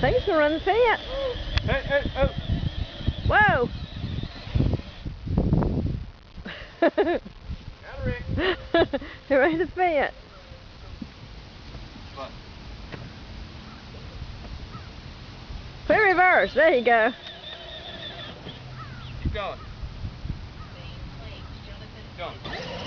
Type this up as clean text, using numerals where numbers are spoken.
think he's going to run the fence. Hey, oh. Whoa! He ran the fence. What? Put reverse. There you go. Keep going. Go on.